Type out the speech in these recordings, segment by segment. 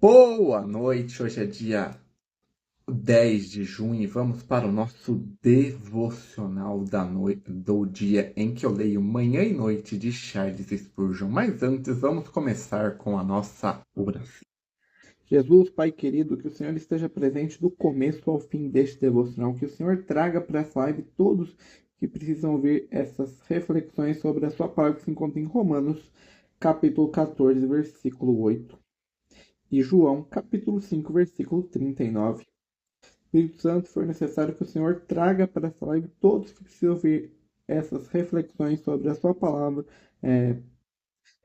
Boa noite, hoje é dia 10 de junho e vamos para o nosso devocional do dia em que eu leio Manhã e Noite de Charles Spurgeon. Mas antes, vamos começar com a nossa oração. Jesus, Pai querido, que o Senhor esteja presente do começo ao fim deste devocional, que o Senhor traga para essa live todos que precisam ouvir essas reflexões sobre a sua palavra que se encontra em Romanos, capítulo 14, versículo 8. E João, capítulo 5, versículo 39. Espírito Santo, for necessário que o Senhor traga para essa live todos que precisam ouvir essas reflexões sobre a sua palavra.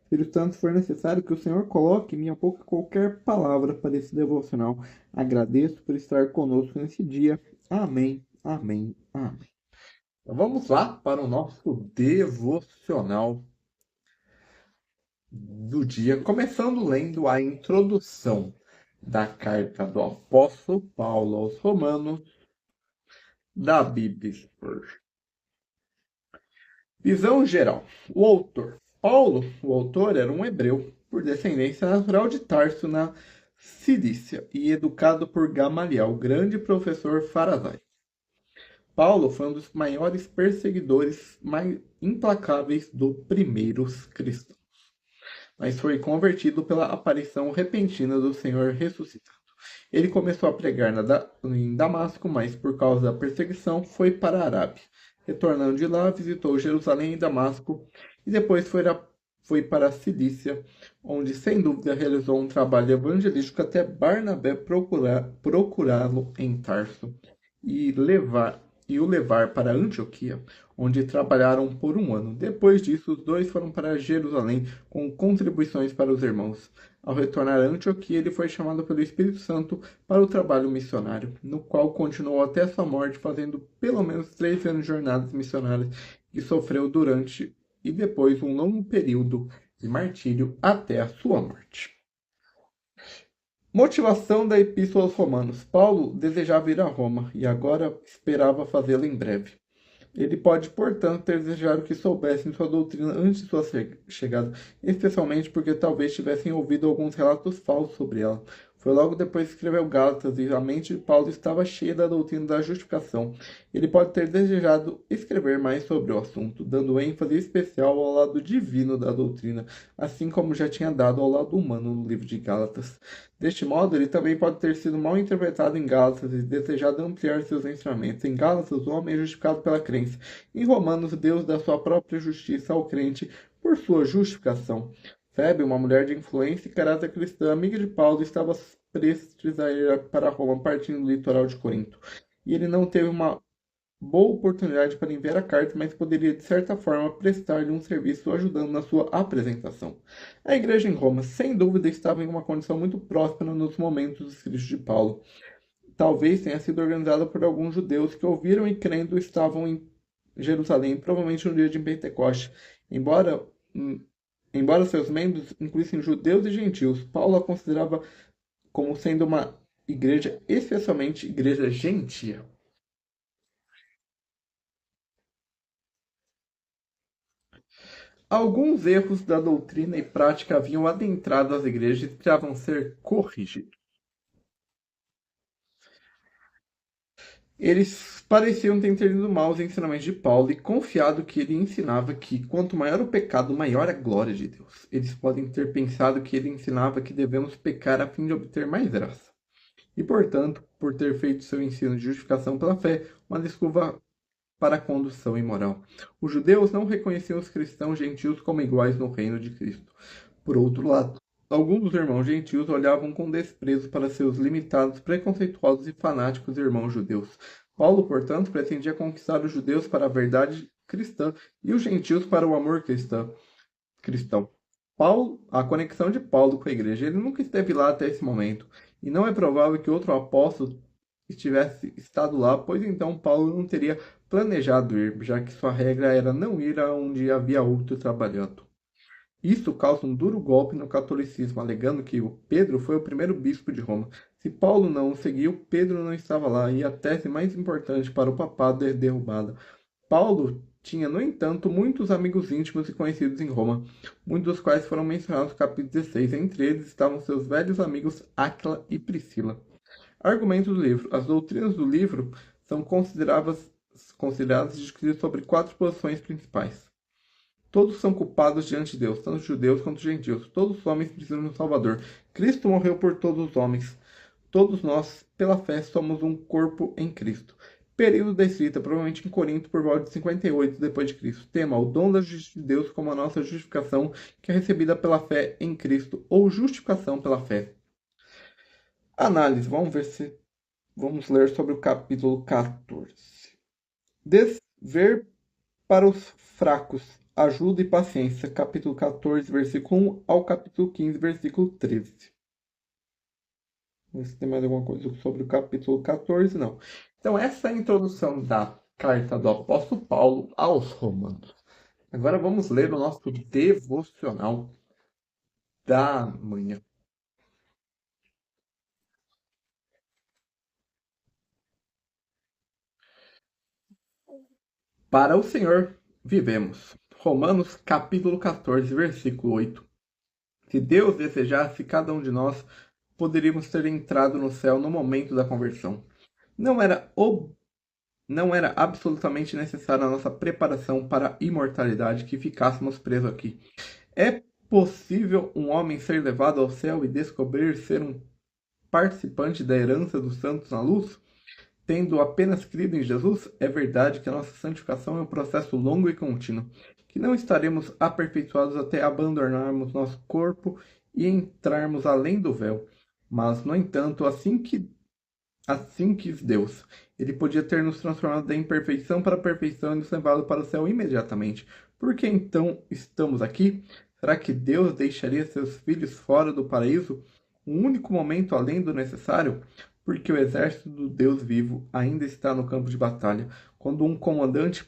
Espírito Santo, for necessário que o Senhor coloque em minha boca qualquer palavra para esse devocional. Agradeço por estar conosco nesse dia. Amém, amém, amém. Então vamos lá para o nosso devocional do dia, começando lendo a introdução da carta do apóstolo Paulo aos Romanos, da Bíblia Spurgeon. Visão geral. O autor. Paulo, o autor, era um hebreu, por descendência natural de Tarso, na Cilícia, e educado por Gamaliel, grande professor fariseu. Paulo foi um dos maiores perseguidores mais implacáveis dos primeiros cristãos, mas foi convertido pela aparição repentina do Senhor ressuscitado. Ele começou a pregar em Damasco, mas por causa da perseguição foi para a Arábia. Retornando de lá, visitou Jerusalém e Damasco e depois foi para a Cilícia, onde sem dúvida realizou um trabalho evangelístico até Barnabé procurá-lo em Tarso e o levar para Antioquia, onde trabalharam por um ano. Depois disso, os dois foram para Jerusalém com contribuições para os irmãos. Ao retornar a Antioquia, ele foi chamado pelo Espírito Santo para o trabalho missionário, no qual continuou até sua morte, fazendo pelo menos 3 anos de jornadas missionárias que sofreu durante e depois um longo período de martírio até a sua morte. Motivação da Epístola aos Romanos. Paulo desejava ir a Roma e agora esperava fazê-lo em breve. Ele pode, portanto, ter desejado que soubessem sua doutrina antes de sua chegada, especialmente porque talvez tivessem ouvido alguns relatos falsos sobre ela. Foi logo depois que escreveu Gálatas e a mente de Paulo estava cheia da doutrina da justificação. Ele pode ter desejado escrever mais sobre o assunto, dando ênfase especial ao lado divino da doutrina, assim como já tinha dado ao lado humano no livro de Gálatas. Deste modo, ele também pode ter sido mal interpretado em Gálatas e desejado ampliar seus ensinamentos. Em Gálatas, o homem é justificado pela crença. Em Romanos, Deus dá sua própria justiça ao crente por sua justificação. Febe, uma mulher de influência e caráter cristã, amiga de Paulo, estava prestes a ir para Roma, partindo do litoral de Corinto. E ele não teve uma boa oportunidade para enviar a carta, mas poderia, de certa forma, prestar-lhe um serviço ajudando na sua apresentação. A igreja em Roma, sem dúvida, estava em uma condição muito próspera nos momentos escritos de Paulo. Talvez tenha sido organizada por alguns judeus que ouviram e crendo estavam em Jerusalém, provavelmente no dia de Pentecoste. Embora seus membros incluíssem judeus e gentios, Paulo a considerava como sendo uma igreja, especialmente igreja gentia. Alguns erros da doutrina e prática haviam adentrado as igrejas e precisavam ser corrigidos. Eles pareciam ter entendido mal os ensinamentos de Paulo e confiado que ele ensinava que quanto maior o pecado, maior a glória de Deus. Eles podem ter pensado que ele ensinava que devemos pecar a fim de obter mais graça. E, portanto, por ter feito seu ensino de justificação pela fé, uma desculpa para a condução imoral. Os judeus não reconheciam os cristãos gentios como iguais no reino de Cristo. Por outro lado, alguns dos irmãos gentios olhavam com desprezo para seus limitados, preconceituosos e fanáticos irmãos judeus. Paulo, portanto, pretendia conquistar os judeus para a verdade cristã e os gentios para o amor cristão. A conexão de Paulo com a igreja, ele nunca esteve lá até esse momento, e não é provável que outro apóstolo tivesse estado lá, pois então Paulo não teria planejado ir, já que sua regra era não ir aonde havia outro trabalhando. Isso causa um duro golpe no catolicismo, alegando que o Pedro foi o primeiro bispo de Roma. Se Paulo não o seguiu, Pedro não estava lá, e a tese mais importante para o papado é derrubada. Paulo Tinha, no entanto, muitos amigos íntimos e conhecidos em Roma, muitos dos quais foram mencionados no capítulo 16. Entre eles estavam seus velhos amigos Áquila e Priscila. Argumento do livro. As doutrinas do livro são consideradas discutidas sobre quatro posições principais. Todos são culpados diante de Deus, tanto judeus quanto gentios. Todos os homens precisam de um Salvador. Cristo morreu por todos os homens. Todos nós, pela fé, somos um corpo em Cristo. Período da escrita, provavelmente em Corinto, por volta de 58 depois de Cristo. Tema: o dom da justiça de Deus como a nossa justificação, que é recebida pela fé em Cristo, ou justificação pela fé. Análise. Vamos ler sobre o capítulo 14. Desver para os fracos, ajuda e paciência. Capítulo 14, versículo 1 ao capítulo 15, versículo 13. Vamos ver se tem mais alguma coisa sobre o capítulo 14, não. Então, essa é a introdução da carta do apóstolo Paulo aos Romanos. Agora vamos ler o nosso devocional da manhã. Para o Senhor vivemos. Romanos capítulo 14, versículo 8. Se Deus desejasse, cada um de nós poderíamos ter entrado no céu no momento da conversão. Não era absolutamente necessária a nossa preparação para a imortalidade que ficássemos presos aqui. É possível um homem ser levado ao céu e descobrir ser um participante da herança dos santos na luz? Tendo apenas crido em Jesus, é verdade que a nossa santificação é um processo longo e contínuo, que não estaremos aperfeiçoados até abandonarmos nosso corpo e entrarmos além do véu. Mas, no entanto, assim quis Deus. Ele podia ter nos transformado da imperfeição para a perfeição e nos levado para o céu imediatamente. Por que então estamos aqui? Será que Deus deixaria seus filhos fora do paraíso um único momento além do necessário? Porque o exército do Deus vivo ainda está no campo de batalha, quando um comandante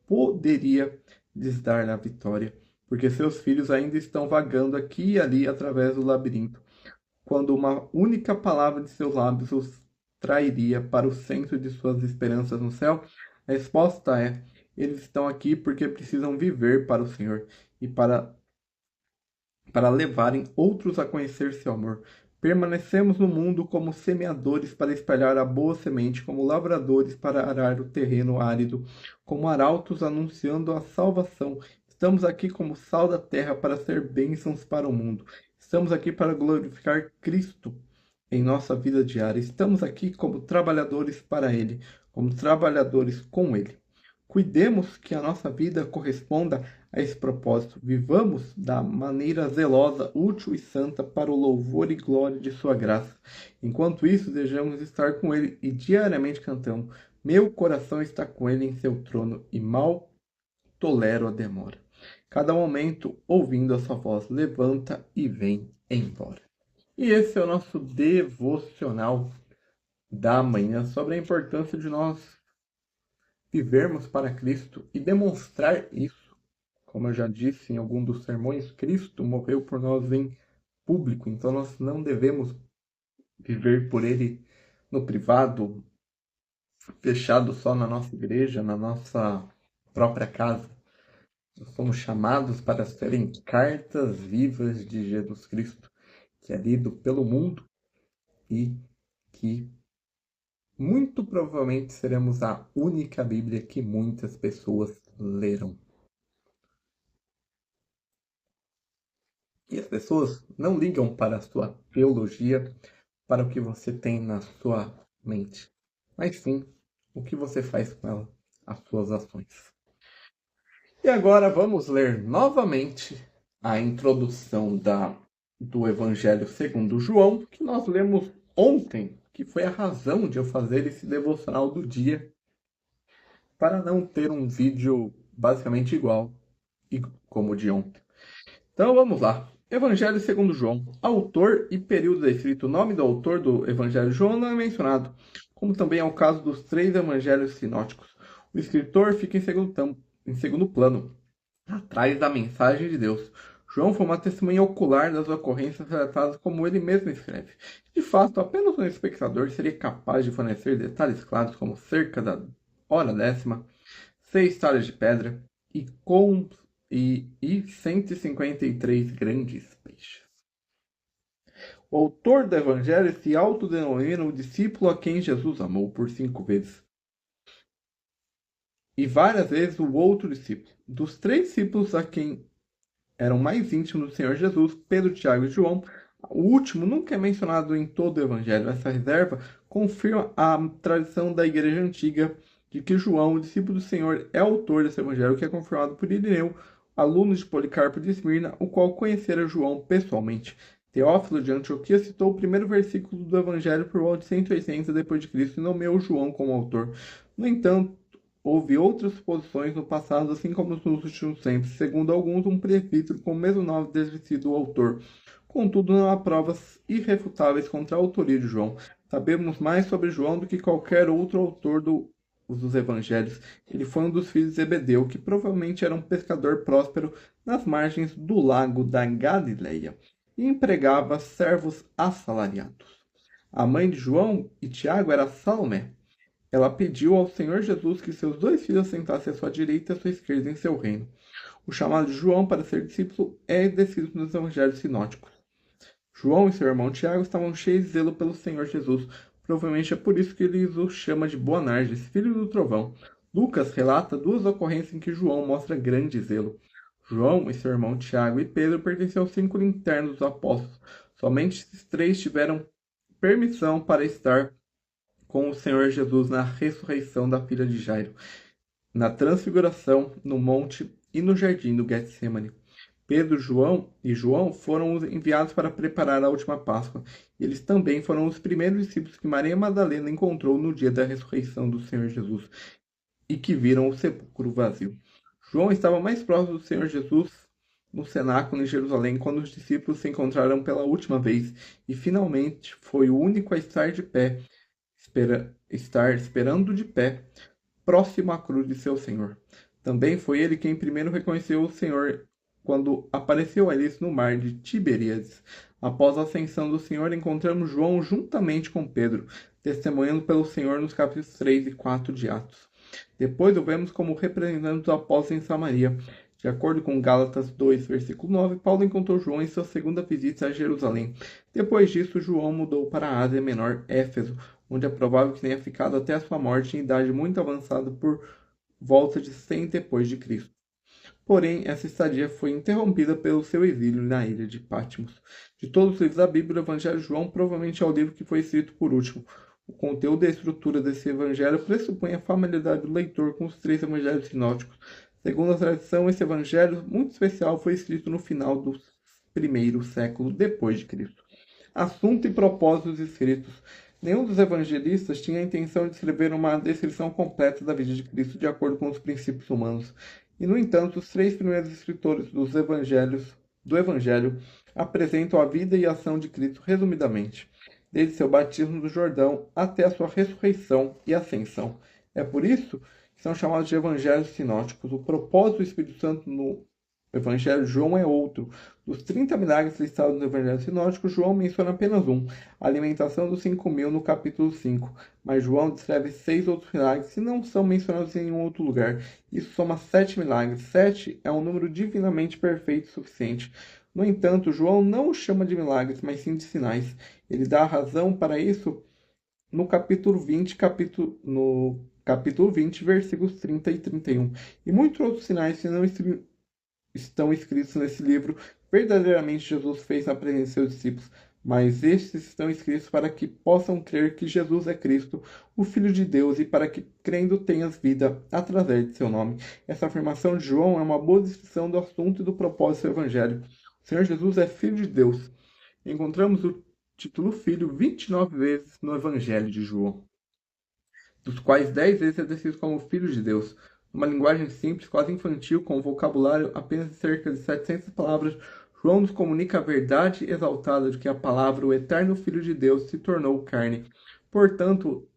poderia lhes dar a vitória, porque seus filhos ainda estão vagando aqui e ali através do labirinto, quando uma única palavra de seus lábios os trairia para o centro de suas esperanças no céu? A resposta é: eles estão aqui porque precisam viver para o Senhor e para levarem outros a conhecer seu amor. Permanecemos no mundo como semeadores para espalhar a boa semente, como lavradores para arar o terreno árido, como arautos anunciando a salvação. Estamos aqui como sal da terra para ser bênçãos para o mundo. Estamos aqui para glorificar Cristo em nossa vida diária. Estamos aqui como trabalhadores para Ele, como trabalhadores com Ele. Cuidemos que a nossa vida corresponda a esse propósito. Vivamos da maneira zelosa, útil e santa para o louvor e glória de sua graça. Enquanto isso, desejamos estar com Ele e diariamente cantamos: meu coração está com Ele em seu trono e mal tolero a demora. Cada momento, ouvindo a sua voz, levanta e vem embora. E esse é o nosso devocional da manhã sobre a importância de nós vivermos para Cristo e demonstrar isso. Como eu já disse em algum dos sermões, Cristo morreu por nós em público, então nós não devemos viver por Ele no privado, fechado só na nossa igreja, na nossa própria casa. Nós somos chamados para serem cartas vivas de Jesus Cristo, que é lido pelo mundo e que muito provavelmente seremos a única Bíblia que muitas pessoas lerão. E as pessoas não ligam para a sua teologia, para o que você tem na sua mente, mas sim o que você faz com ela, as suas ações. E agora vamos ler novamente a introdução do Evangelho segundo João, que nós lemos ontem, que foi a razão de eu fazer esse devocional do dia, para não ter um vídeo basicamente igual como o de ontem. Então vamos lá. Evangelho segundo João. Autor e período da escrita. O nome do autor do Evangelho de João não é mencionado, como também é o caso dos 3 evangelhos sinóticos. O escritor fica em segundo plano, atrás da mensagem de Deus. João foi uma testemunha ocular das ocorrências relatadas como ele mesmo escreve. De fato, apenas um espectador seria capaz de fornecer detalhes claros como cerca da hora 10ª, 6 talhas de pedra e 153 grandes peixes. O autor do Evangelho se autodenomina o discípulo a quem Jesus amou por 5 vezes. E várias vezes o outro discípulo. Dos 3 discípulos a quem eram mais íntimos do Senhor Jesus, Pedro, Tiago e João, o último nunca é mencionado em todo o Evangelho. Essa reserva confirma a tradição da Igreja Antiga de que João, o discípulo do Senhor, é autor desse Evangelho, que é confirmado por Irineu, aluno de Policarpo de Esmirna, o qual conhecera João pessoalmente. Teófilo de Antioquia citou o primeiro versículo do Evangelho por volta de 180 d.C. e nomeou João como autor. No entanto, houve outras suposições no passado, assim como nos últimos tempos. Segundo alguns, um presbítero com o mesmo nome deve ter sido o autor. Contudo, não há provas irrefutáveis contra a autoria de João. Sabemos mais sobre João do que qualquer outro autor dos evangelhos. Ele foi um dos filhos de Zebedeu, que provavelmente era um pescador próspero nas margens do lago da Galileia, e empregava servos assalariados. A mãe de João e Tiago era Salomé. Ela pediu ao Senhor Jesus que seus 2 filhos sentassem à sua direita e à sua esquerda em seu reino. O chamado de João para ser discípulo é descrito nos evangelhos sinóticos. João e seu irmão Tiago estavam cheios de zelo pelo Senhor Jesus. Provavelmente é por isso que ele os chama de Boanerges, filho do trovão. Lucas relata 2 ocorrências em que João mostra grande zelo. João e seu irmão Tiago e Pedro pertenciam aos 5 internos dos apóstolos. Somente esses 3 tiveram permissão para estar com o Senhor Jesus na ressurreição da filha de Jairo, na transfiguração, no monte e no jardim do Getsemane. Pedro, João foram os enviados para preparar a última Páscoa. Eles também foram os primeiros discípulos que Maria Madalena encontrou no dia da ressurreição do Senhor Jesus e que viram o sepulcro vazio. João estava mais próximo do Senhor Jesus no cenáculo em Jerusalém quando os discípulos se encontraram pela última vez e finalmente foi o único a estar de pé, esperando de pé, próximo à cruz de seu Senhor. Também foi ele quem primeiro reconheceu o Senhor quando apareceu a eles no mar de Tiberíades. Após a ascensão do Senhor, encontramos João juntamente com Pedro, testemunhando pelo Senhor nos capítulos 3 e 4 de Atos. Depois o vemos como representante dos apóstolos em Samaria. De acordo com Gálatas 2, versículo 9, Paulo encontrou João em sua segunda visita a Jerusalém. Depois disso, João mudou para a Ásia Menor, Éfeso, onde é provável que tenha ficado até a sua morte em idade muito avançada por volta de 100 depois de Cristo. Porém, essa estadia foi interrompida pelo seu exílio na ilha de Patmos. De todos os livros da Bíblia, o Evangelho de João provavelmente é o livro que foi escrito por último. O conteúdo e a estrutura desse evangelho pressupõe a familiaridade do leitor com os 3 evangelhos sinóticos. Segundo a tradição, esse evangelho muito especial foi escrito no final do primeiro século depois de Cristo. Assunto e propósito dos escritos. Nenhum dos evangelistas tinha a intenção de escrever uma descrição completa da vida de Cristo de acordo com os princípios humanos. E, no entanto, os 3 primeiros escritores do Evangelho apresentam a vida e a ação de Cristo resumidamente, desde seu batismo no Jordão até a sua ressurreição e ascensão. É por isso que são chamados de evangelhos sinóticos. O propósito do Espírito Santo no Evangelho de João é outro. Dos 30 milagres listados no Evangelho sinótico, João menciona apenas um, a alimentação dos 5.000 no capítulo 5. Mas João descreve 6 outros milagres que não são mencionados em nenhum outro lugar. Isso soma 7 milagres. 7 é um número divinamente perfeito e suficiente. No entanto, João não os chama de milagres, mas sim de sinais. Ele dá a razão para isso no capítulo 20, versículos 30 e 31. E muitos outros sinais que não estão escritos nesse livro, verdadeiramente Jesus fez na presença de seus discípulos, mas estes estão escritos para que possam crer que Jesus é Cristo, o Filho de Deus, e para que, crendo, tenhas vida através de seu nome. Essa afirmação de João é uma boa descrição do assunto e do propósito do Evangelho. O Senhor Jesus é Filho de Deus. Encontramos o título Filho 29 vezes no Evangelho de João, dos quais 10 vezes é descrito como Filho de Deus. Numa linguagem simples, quase infantil, com um vocabulário apenas de cerca de 700 palavras, João nos comunica a verdade exaltada de que a palavra, o eterno Filho de Deus, se tornou carne. Portanto,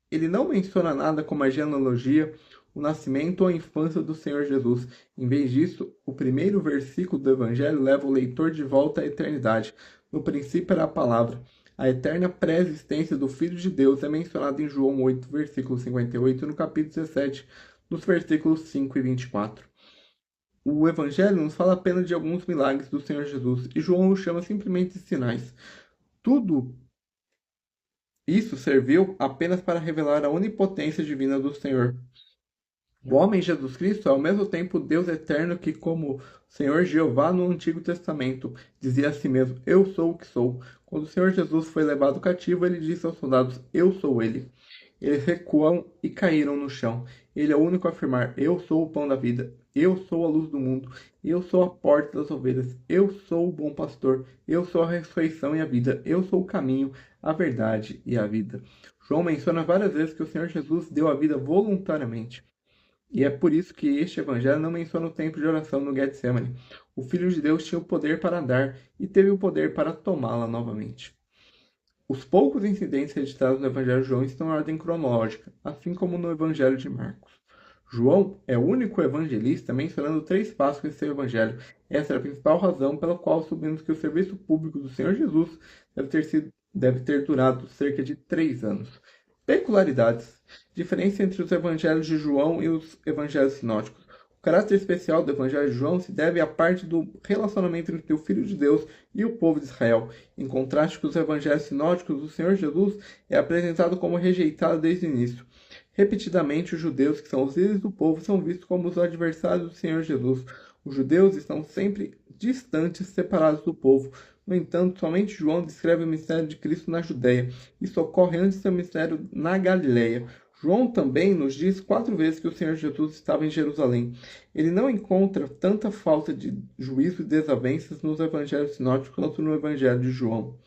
ele não menciona nada como a genealogia, o nascimento ou a infância do Senhor Jesus. Em vez disso, o primeiro versículo do Evangelho leva o leitor de volta à eternidade. No princípio era a palavra. A eterna pré-existência do Filho de Deus é mencionada em João 8, versículo 58, e no capítulo 17, nos versículos 5 e 24. O Evangelho nos fala apenas de alguns milagres do Senhor Jesus, e João os chama simplesmente de sinais. Tudo isso serviu apenas para revelar a onipotência divina do Senhor. O homem Jesus Cristo é ao mesmo tempo Deus eterno que, como Senhor Jeová no Antigo Testamento, dizia a si mesmo, eu sou o que sou. Quando o Senhor Jesus foi levado cativo, ele disse aos soldados, eu sou ele. Eles recuam e caíram no chão. Ele é o único a afirmar, eu sou o pão da vida, eu sou a luz do mundo, eu sou a porta das ovelhas, eu sou o bom pastor, eu sou a ressurreição e a vida, eu sou o caminho, a verdade e a vida. João menciona várias vezes que o Senhor Jesus deu a vida voluntariamente. E é por isso que este evangelho não menciona o tempo de oração no Getsemane. O Filho de Deus tinha o poder para dar e teve o poder para tomá-la novamente. Os poucos incidentes registrados no Evangelho de João estão em ordem cronológica, assim como no Evangelho de Marcos. João é o único evangelista mencionando 3 Páscoas em seu Evangelho. Essa é a principal razão pela qual assumimos que o serviço público do Senhor Jesus deve ter durado cerca de 3 anos. Peculiaridades. Diferença entre os evangelhos de João e os evangelhos sinóticos. O caráter especial do evangelho de João se deve à parte do relacionamento entre o Filho de Deus e o povo de Israel. Em contraste com os evangelhos sinóticos, o Senhor Jesus é apresentado como rejeitado desde o início. Repetidamente, os judeus, que são os líderes do povo, são vistos como os adversários do Senhor Jesus. Os judeus estão sempre distantes, separados do povo. No entanto, somente João descreve o mistério de Cristo na Judéia. Isso ocorre antes do seu mistério na Galiléia. João também nos diz 4 vezes que o Senhor Jesus estava em Jerusalém. Ele não encontra tanta falta de juízo e desavenças nos evangelhos sinóticos quanto no evangelho de João.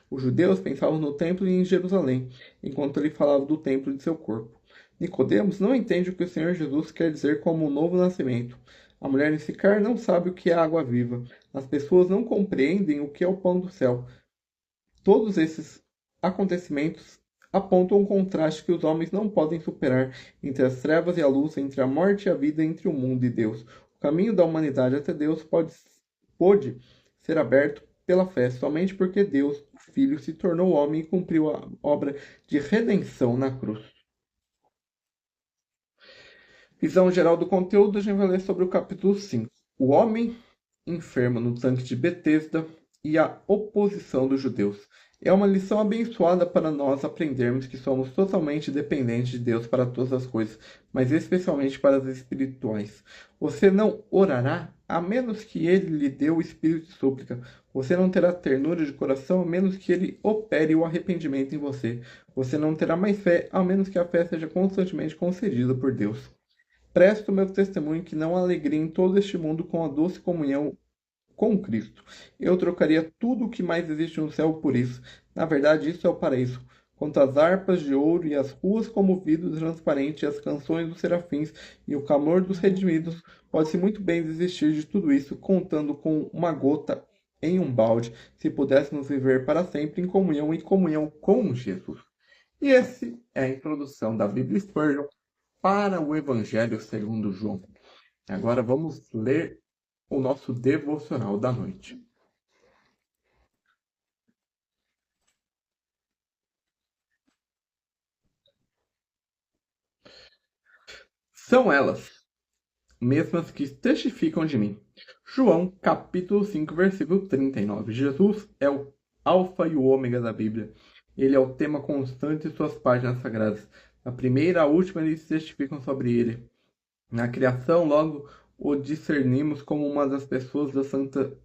Os judeus pensavam no templo e em Jerusalém, enquanto ele falava do templo de seu corpo. Nicodemos não entende o que o Senhor Jesus quer dizer como um novo nascimento. A mulher em Sicar não sabe o que é água viva. As pessoas não compreendem o que é o pão do céu. Todos esses acontecimentos apontam um contraste que os homens não podem superar entre as trevas e a luz, entre a morte e a vida, entre o mundo e Deus. O caminho da humanidade até Deus pôde ser aberto pela fé, somente porque Deus, o Filho, se tornou homem e cumpriu a obra de redenção na cruz. Visão geral do conteúdo, a gente vai ler sobre o capítulo 5. O homem enfermo no tanque de Betesda e a oposição dos judeus. É uma lição abençoada para nós aprendermos que somos totalmente dependentes de Deus para todas as coisas, mas especialmente para as espirituais. Você não orará a menos que Ele lhe dê o espírito de súplica. Você não terá ternura de coração a menos que Ele opere o arrependimento em você. Você não terá mais fé a menos que a fé seja constantemente concedida por Deus. Presto meu testemunho que não há alegria em todo este mundo com a doce comunhão com Cristo. Eu trocaria tudo o que mais existe no céu por isso. Na verdade, isso é o paraíso. Quanto às harpas de ouro e as ruas como vidro transparente, e as canções dos serafins e o clamor dos redimidos, pode-se muito bem desistir de tudo isso, contando com uma gota em um balde, se pudéssemos viver para sempre em comunhão e comunhão com Jesus. E essa é a introdução da Bíblia Spurgeon para o Evangelho segundo João. Agora vamos ler o nosso devocional da noite. São elas, mesmas que testificam de mim. João, capítulo 5, versículo 39. Jesus é o alfa e o ômega da Bíblia. Ele é o tema constante de suas páginas sagradas. Da primeira à última, eles testificam sobre ele. Na criação, logo o discernimos como uma das pessoas da Santa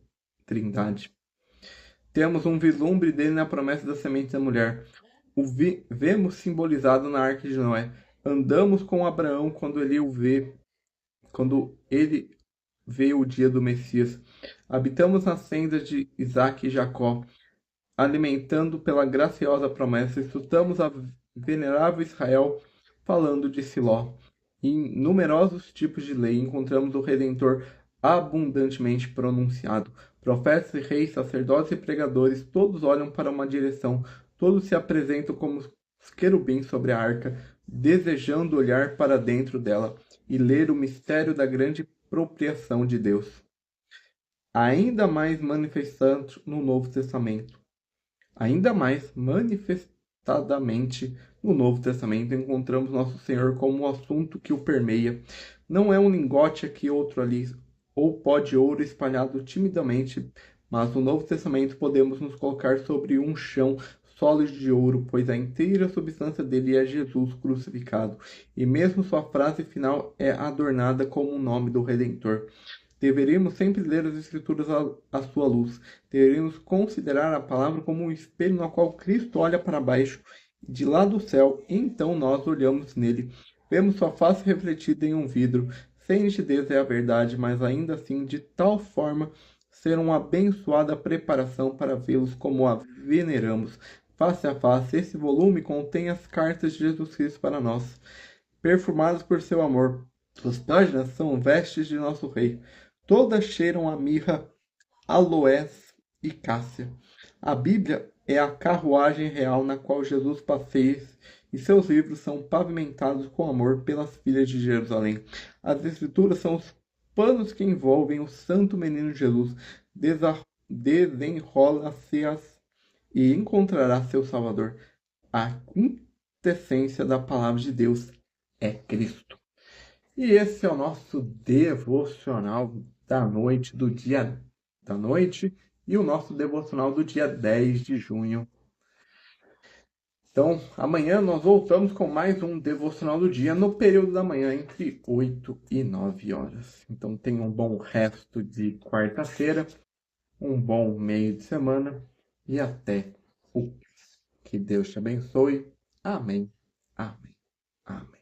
Trindade. Temos um vislumbre dele na promessa da semente da mulher. O vemos simbolizado na Arca de Noé. Andamos com Abraão quando ele vê o dia do Messias. Habitamos nas sendas de Isaac e Jacó, alimentando pela graciosa promessa. Escutamos a venerável Israel falando de Siló. Em numerosos tipos de lei encontramos o Redentor abundantemente pronunciado. Profetas e reis, sacerdotes e pregadores, todos olham para uma direção, todos se apresentam como os querubins sobre a arca, desejando olhar para dentro dela e ler o mistério da grande propriação de Deus. Ainda mais manifestado no Novo Testamento. Ainda mais manifestadamente No Novo Testamento encontramos nosso Senhor como um assunto que o permeia. Não é um lingote aqui, outro ali, ou pó de ouro espalhado timidamente, mas no Novo Testamento podemos nos colocar sobre um chão sólido de ouro, pois a inteira substância dele é Jesus crucificado, e mesmo sua frase final é adornada com o nome do Redentor. Deveríamos sempre ler as Escrituras à sua luz. Deveríamos considerar a palavra como um espelho no qual Cristo olha para baixo, de lá do céu, e então nós olhamos nele. Vemos sua face refletida em um vidro. Sem nitidez é a verdade, mas ainda assim de tal forma ser uma abençoada preparação para vê-los como a veneramos. Face a face, esse volume contém as cartas de Jesus Cristo para nós, perfumadas por seu amor. Suas páginas são vestes de nosso Rei. Todas cheiram a mirra, aloés e cássia. A Bíblia é a carruagem real na qual Jesus passeia e seus livros são pavimentados com amor pelas filhas de Jerusalém. As Escrituras são os panos que envolvem o santo menino Jesus. Desenrola-se-as e encontrará seu Salvador. A quintessência da palavra de Deus é Cristo. E esse é o nosso devocional da noite, do dia da noite, e o nosso devocional do dia 10 de junho. Então, amanhã nós voltamos com mais um devocional do dia, no período da manhã, entre 8 e 9 horas. Então, tenha um bom resto de quarta-feira, um bom meio de semana, e até o que Deus te abençoe. Amém. Amém. Amém.